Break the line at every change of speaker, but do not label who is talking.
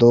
2